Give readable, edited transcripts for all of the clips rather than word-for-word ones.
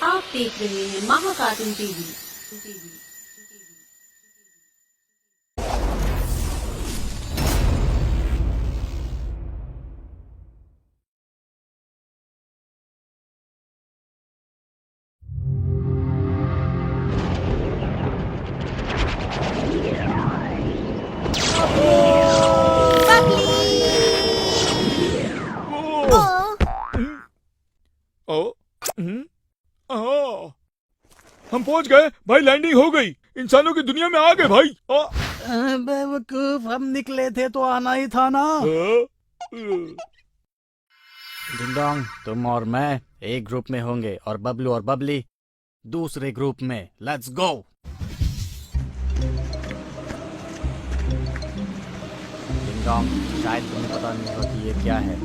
आप देख रहे हैं महाकार्टून टीवी। हम पहुंच गए भाई, लैंडिंग हो गई, इंसानों की दुनिया में आ गए भाई। बेवकूफ, हम निकले थे तो आना ही था ना। डिंडोंग, तुम और मैं एक ग्रुप में होंगे और बबलू और बबली दूसरे ग्रुप में। Let's go. डिंडोंग, शायद तुम्हें पता नहीं होगा कि ये क्या है।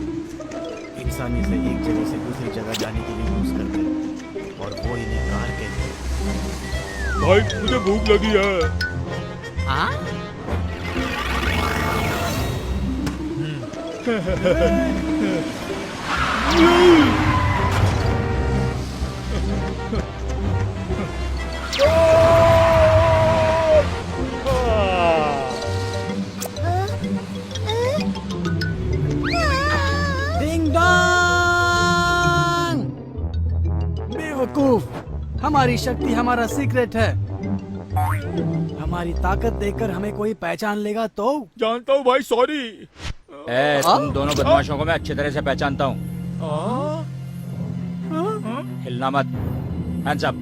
इंसानी से एक जगह से दूसरी जगह जाने के लिए यूज करते हैं और वो इन्हें कार कहते हैं। भाई मुझे भूख लगी है। हाँ? Ding dong! बेवकूफ, हमारी शक्ति हमारा सीक्रेट है। हमारी ताकत देखकर हमें कोई पहचान लेगा तो? जानता हूँ भाई, सॉरी। तुम दोनों बदमाशों को मैं अच्छी तरह से पहचानता हूँ। हिलना मत, हैंड्स अप।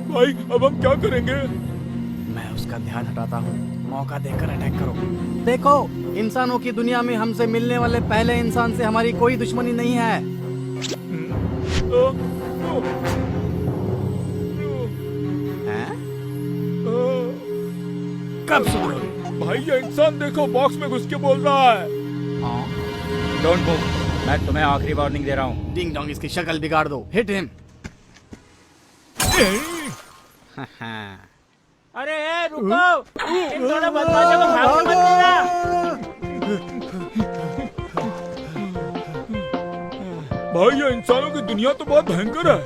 भाई अब हम क्या करेंगे? मैं उसका ध्यान हटाता हूँ, मौका देकर अटैक करो। देखो, इंसानों की दुनिया में हमसे मिलने वाले पहले इंसान से हमारी कोई दुश्मनी नहीं है। हैं? कब सुधरोगे? भाई ये इंसान देखो, बॉक्स में घुस के बोल रहा है। डोंट मूव, मैं तुम्हें आखिरी वार्निंग दे रहा हूँ। डिंग डोंग, इसकी शक्ल बिगाड़ दो। Hit him. अरे रुको, इन दोनों बदमाशों को भागने मत देना। भाई ये इंसानों की दुनिया तो बहुत भयंकर है।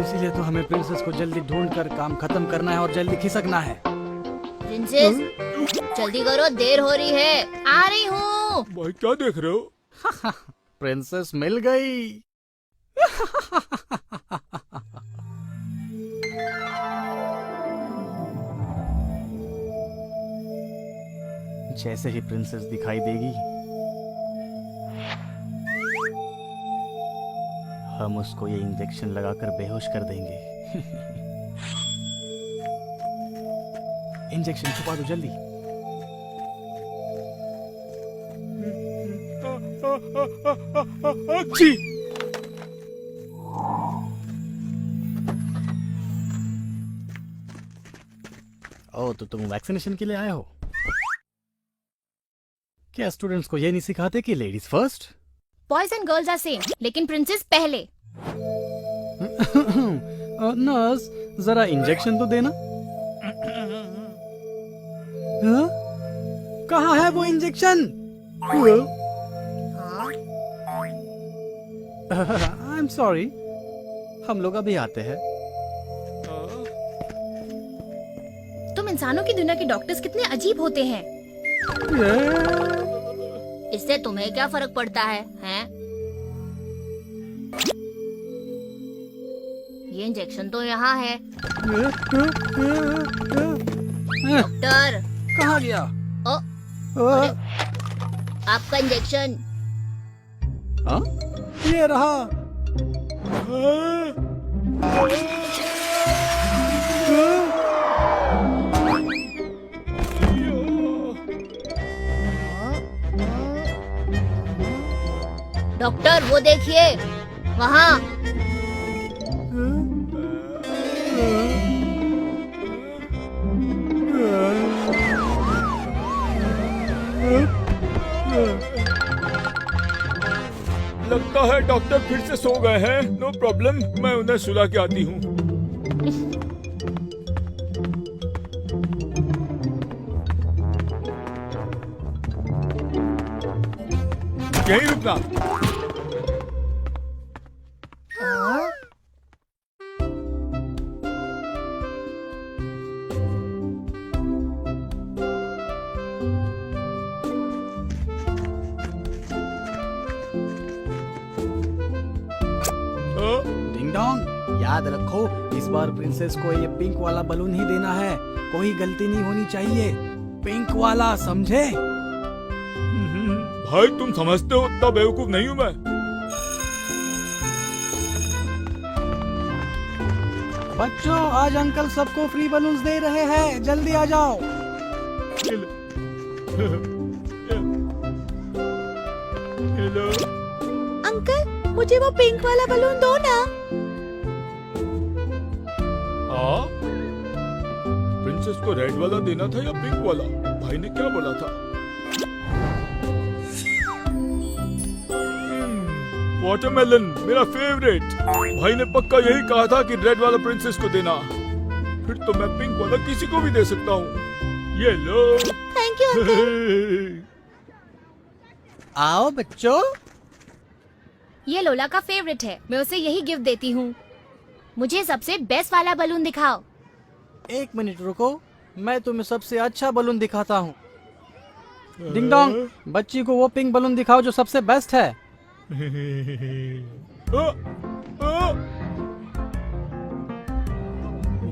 इसीलिए तो हमें प्रिंसेस को जल्दी ढूंढकर काम खत्म करना है और जल्दी खिसकना है। प्रिंसेस, जल्दी करो, देर हो रही है। आ रही हूँ। भाई क्या देख रहे हो? प्रिंसेस मिल गई। जैसे ही प्रिंसेस दिखाई देगी, हम उसको ये इंजेक्शन लगाकर बेहोश कर देंगे। इंजेक्शन छुपा दो जल्दी। अच्छी। ओ, तो तुम वैक्सीनेशन के लिए आए हो? क्या स्टूडेंट्स को ये नहीं सिखाते कि ladies first? Boys and girls are same, लेकिन प्रिंसेस पहले। नर्स, जरा इंजेक्शन तो देना। हाँ? कहाँ है वो इंजेक्शन? आई एम सॉरी, हम लोग अभी आते हैं। तुम इंसानों की दुनिया के डॉक्टर्स कितने अजीब होते हैं। इससे तुम्हें क्या फर्क पड़ता है, हैं? ये इंजेक्शन तो यहाँ है। डॉक्टर, कहाँ गया? अरे, आपका इंजेक्शन। हाँ? ये रहा। डॉक्टर, वो देखिए वहाँ। लगता है डॉक्टर फिर से सो गए हैं। नो प्रॉब्लम, मैं उन्हें सुला के आती हूँ। यहीं रुकना। डिंग डोंग, याद रखो इस बार प्रिंसेस को ये पिंक वाला बलून ही देना है। कोई गलती नहीं होनी चाहिए। पिंक वाला, समझे? भाई तुम समझते हो उतना बेवकूफ नहीं हूँ मैं। बच्चों, आज अंकल सबको फ्री बलून्स दे रहे हैं, जल्दी आ जाओ। हेलो अंकल मुझे वो पिंक वाला बलून दो ना। हाँ, प्रिंसेस को रेड वाला देना था या पिंक वाला? भाई ने क्या बोला था? वाटरमेलन मेरा फेवरेट। भाई ने पक्का यही कहा था कि रेड वाला प्रिंसेस को देना। फिर तो मैं पिंक वाला किसी को भी दे सकता हूँ। ये लो। Thank you uncle. आओ बच्चों। ये लोला का फेवरेट है, मैं उसे यही गिफ्ट देती हूँ। मुझे सबसे बेस्ट वाला बलून दिखाओ। एक मिनट रुको, मैं तुम्हें सबसे अच्छा बलून दिखाता हूँ। डिंग डोंग, बच्ची को वो पिंक बलून दिखाओ जो सबसे बेस्ट है।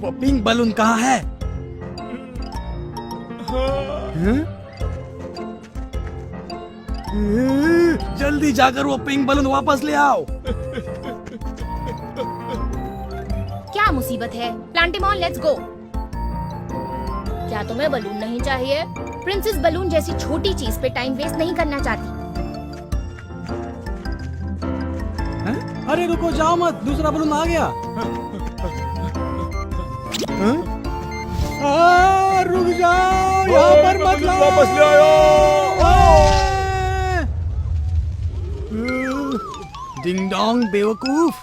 वो पिंक बलून कहाँ है? जल्दी जाकर वो पिंक बलून वापस ले आओ। क्या मुसीबत है? प्लांटिमॉन, लेट्स गो। क्या तुम्हें बलून नहीं चाहिए? प्रिंसेस बलून जैसी छोटी चीज पे टाइम वेस्ट नहीं करना चाहती। अरे रुको, जाओ मत, दूसरा बलून आ गया। रुक जाओ, यहाँ पर मत लाओ। वापस ले आयो। डिंग डोंग बेवकूफ।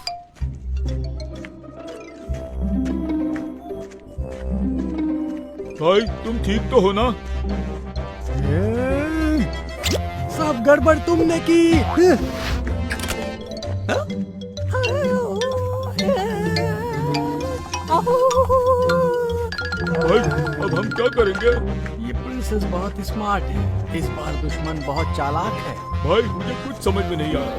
भाई तुम ठीक तो हो ना? सब गड़बड़ तुमने की। भाई अब हम क्या करेंगे? ये प्रिंसेस बहुत स्मार्ट है, इस बार दुश्मन बहुत चालाक है। भाई मुझे कुछ समझ में नहीं आया।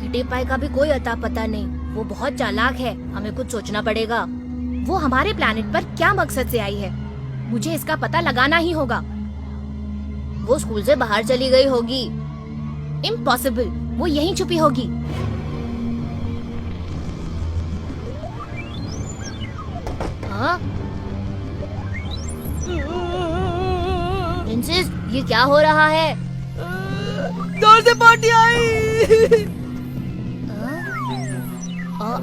किटी पाई का भी कोई अता पता नहीं, वो बहुत चालाक है। हमें कुछ सोचना पड़ेगा। वो हमारे प्लैनेट पर क्या मकसद से आई है? मुझे इसका पता लगाना ही होगा। वो स्कूल से बाहर चली गई होगी। इम्पॉसिबल, वो यहीं छुपी होगी। हाँ? प्रिंसेस, ये क्या हो रहा है? दूर से पार्टी आई। हाँ?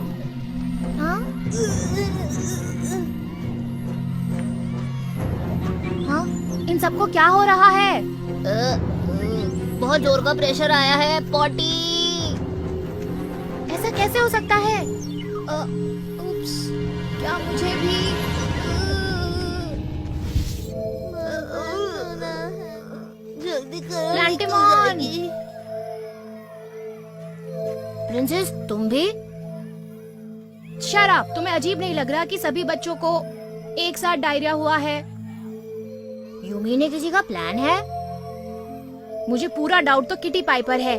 हाँ? इन सबको क्या हो रहा है? बहुत जोर का प्रेशर आया है, पॉटी। ऐसा कैसे हो सकता है? उप्स, क्या मुझे भी? जल्दी करो। प्लांटिमॉन! प्रिंसेस, तुम भी? शराब, तुम्हें अजीब नहीं लग रहा कि सभी बच्चों को एक साथ डायरिया हुआ है? यूमी ने किसी का प्लान है? मुझे पूरा डाउट तो किटी पाई पर है।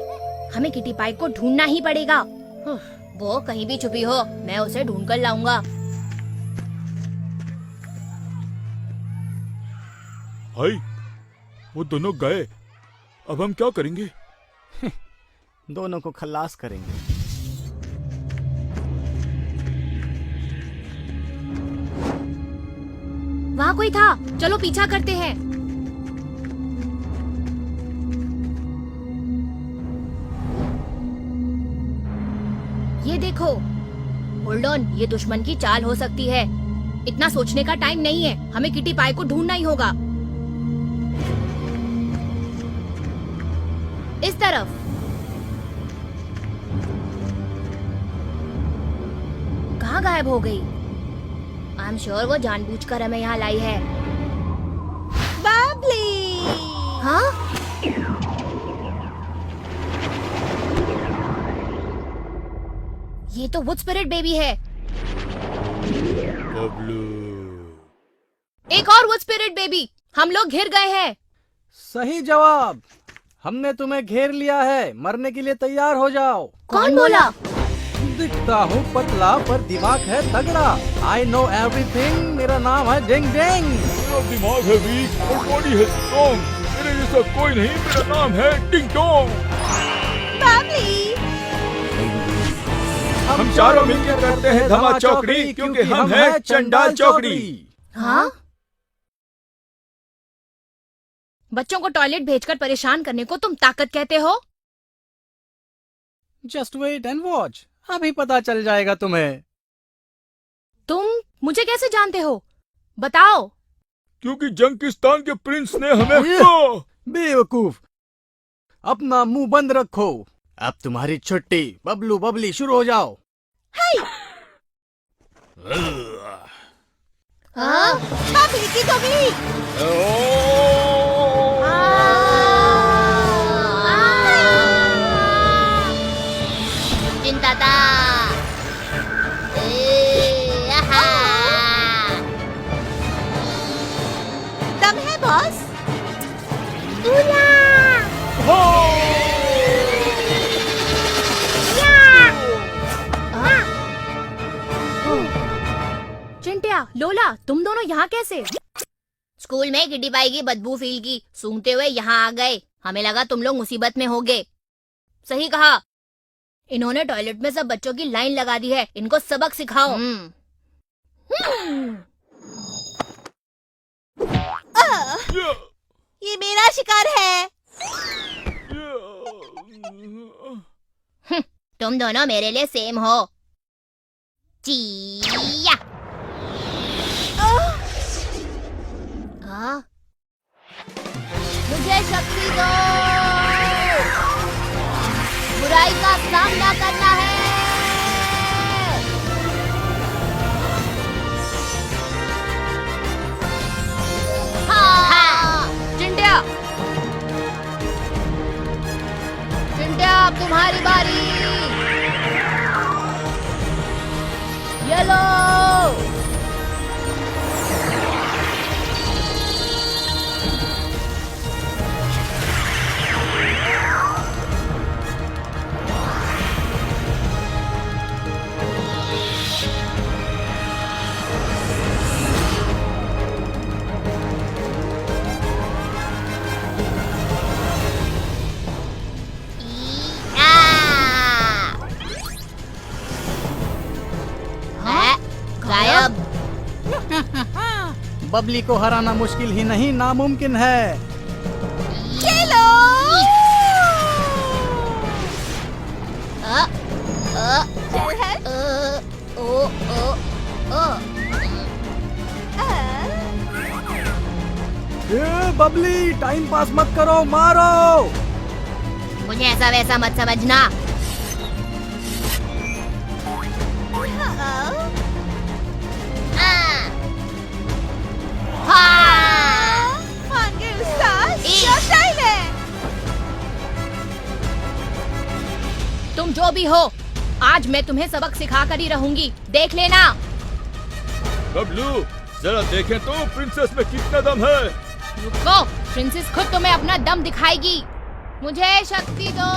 हमें किटी पाई को ढूंढना ही पड़ेगा। वो कहीं भी छुपी हो, मैं उसे ढूंढ कर लाऊंगा। भाई वो दोनों गए, अब हम क्या करेंगे? दोनों को खल्लास करेंगे। वहाँ कोई था, चलो पीछा करते हैं। ये देखो, होल्ड ऑन, ये दुश्मन की चाल हो सकती है। इतना सोचने का टाइम नहीं है, हमें किटी पाई को ढूंढना ही होगा। इस तरफ। कहाँ गायब हो गई? आई एम श्योर वो जानबूझकर हमें यहाँ लाई है। बबली। हाँ? ये तो वुड स्पिरिट बेबी है। बबलू। एक और वुड स्पिरिट बेबी। हम लोग घिर गए हैं। सही जवाब। हमने तुम्हें घेर लिया है, मरने के लिए तैयार हो जाओ। कौन बोला? दिखता हूँ पतला पर दिमाग है तगड़ा। I know everything. मेरा नाम है डिंग डिंग। मेरा दिमाग है वीक और बॉडी है स्ट्रॉन्ग। मेरे जैसा कोई नहीं। मेरा नाम है टिंग टोंग। बबली, हम चारों मिलकर करते हैं धमा चौकड़ी, क्योंकि हम हैं चंडाल चौकड़ी। हाँ? बच्चों को टॉयलेट भेजकर परेशान करने को तुम ताकत कहते हो? जस्ट वेट एंड वॉच, अभी पता चल जाएगा तुम्हें। तुम मुझे कैसे जानते हो? बताओ। क्योंकि जंकिस्तान के प्रिंस ने हमें बेवकूफ, अपना मुंह बंद रखो। अब तुम्हारी छुट्टी। बबलू बबली शुरू हो जाओ। हाँ? बबली की दोगली। चिंताता। दम है बॉस? चिंटिया, लोला, तुम दोनों यहाँ कैसे? स्कूल में किटी पाई की बदबू फील की, सूंघते हुए यहाँ आ गए। हमें लगा तुम लोग मुसीबत में होगे। सही कहा। इन्होंने टॉयलेट में सब बच्चों की लाइन लगा दी है। इनको सबक सिखाओ। ये मेरा शिकार है। तुम दोनों मेरे लिए सेम हो। चिया। मुझे शक्ति दो। बुराई का सामना करना है। हाँ। चिंटिया, चिंटिया, अब तुम्हारी बारी। येलो। गायब। बबली को हराना मुश्किल ही नहीं, नामुमकिन है। खेलो। चल है। बबली, टाइम पास मत करो, मारो। मुझे ऐसा वैसा मत समझना। तुम जो भी हो, आज मैं तुम्हें सबक सिखा कर ही रहूंगी। देख लेना। बबलू, जरा देखें तो प्रिंसेस में कितना दम है। रुको, प्रिंसेस खुद तुम्हें अपना दम दिखाएगी। मुझे शक्ति दो।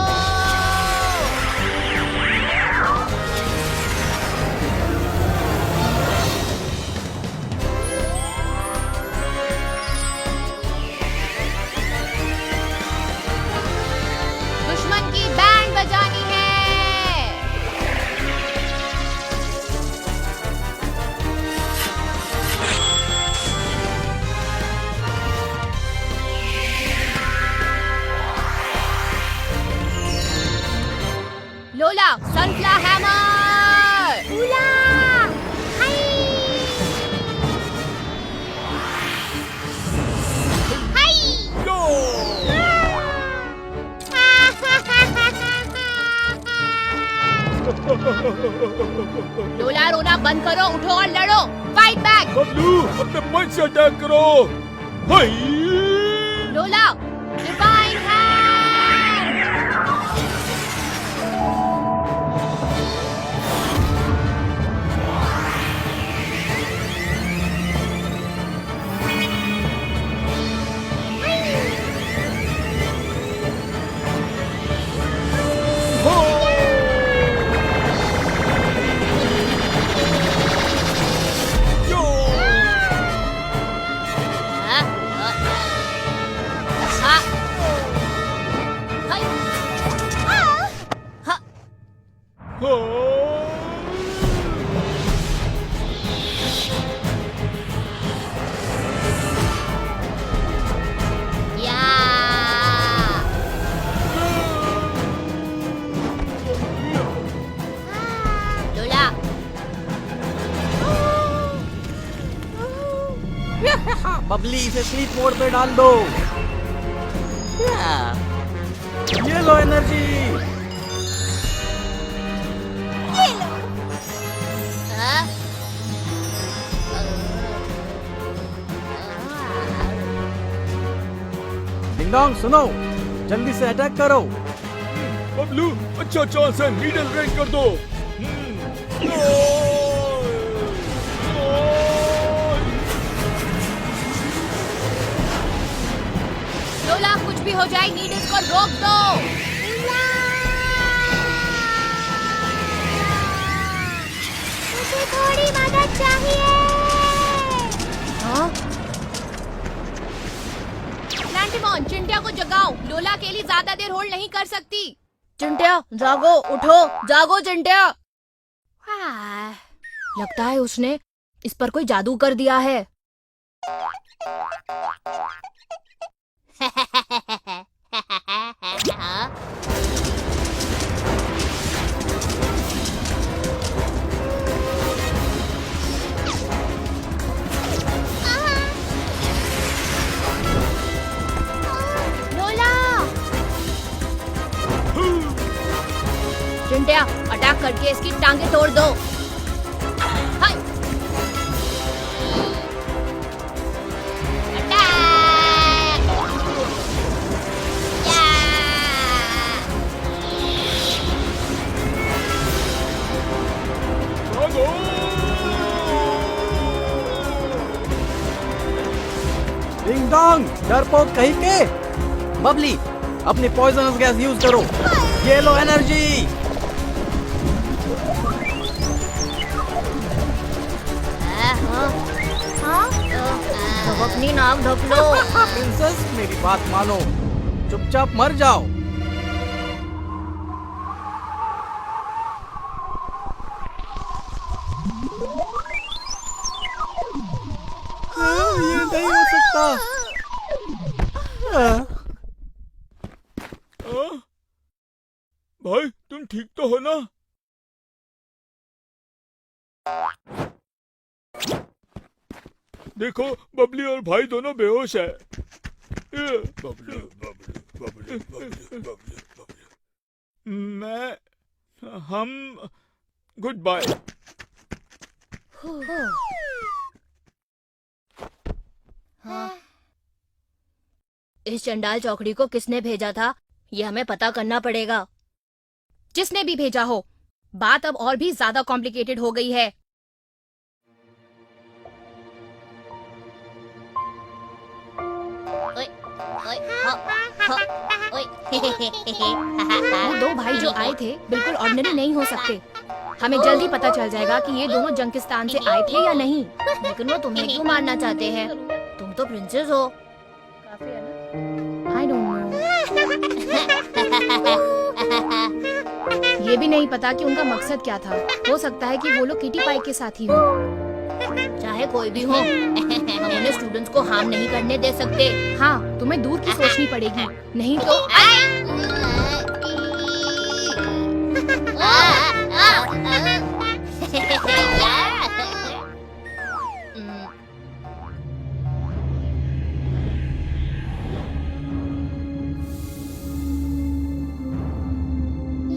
दुश्मन की बैंड बजानी है। लोला, सनफ्लावर हैमर। उला, हाय, हाय। लोला, रोना बंद करो, उठो और लड़ो। Fight back. बबलू, अपने पंच से अटैक करो। हाय। लोला, डिवाइन हैंड। या लोला बबली इसे स्लीप मोड पे डाल दो। ये लो एनर्जी। हाँ? डिंग डोंग सुनो, जल्दी से अटैक करो। बबलू अच्छा चांस है, नीडल रेन कर दो। लोला कुछ भी हो जाए नीडल्स को रोक दो। मुझे थोड़ी मदद चाहिए। हाँ? लैंटिमॉन, चिंटिया को जगाओ। लोला अकेली ज्यादा देर होल्ड नहीं कर सकती। चिंटिया जागो, उठो, जागो चिंटिया। लगता है उसने इस पर कोई जादू कर दिया है। लोला, चिंटिया अटैक करके इसकी टांगे तोड़ दो। हाय। अटैक। या। डिंग डोंग, डरपोक कहीं के। बबली अपनी पॉइजनस गैस यूज करो। ये लो एनर्जी। अब अपनी नाक ढक लो। प्रिंसेस मेरी बात मानो, चुपचाप मर जाओ। ये नहीं हो सकता। भाई तुम ठीक तो हो ना? देखो बबली और भाई दोनों बेहोश है। बबलू बबलू बबलू बबलू बबलू बबलू। हम गुड बाय। इस चंडाल चौकड़ी को किसने भेजा था, ये हमें पता करना पड़ेगा। जिसने भी भेजा हो, बात अब और भी ज्यादा कॉम्प्लिकेटेड हो गई है। वो दो भाई जो आए थे बिल्कुल ऑर्डिनरी नहीं हो सकते। हमें जल्दी पता चल जाएगा कि ये दोनों जंकिस्तान से आए थे या नहीं। लेकिन वो तुम्हें क्यों मारना चाहते हैं? तुम तो प्रिंसेस हो। I don't know. ये भी नहीं पता कि उनका मकसद क्या था। हो सकता है कि वो लोग किटी पाई के साथ ही हो। चाहे कोई भी हो, हम उन्हें स्टूडेंट्स को हार्म नहीं करने दे सकते। हाँ, तुम्हें दूर की सोचनी पड़ेगी, नहीं तो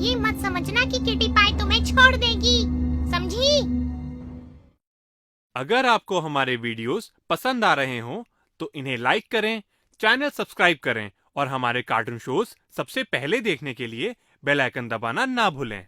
ये मत समझना कि किटी पाई तुम्हें छोड़ देगी, समझी? अगर आपको हमारे वीडियोस पसंद आ रहे हों तो इन्हें लाइक करें, चैनल सब्सक्राइब करें और हमारे कार्टून शोज सबसे पहले देखने के लिए बेल आइकन दबाना ना भूलें।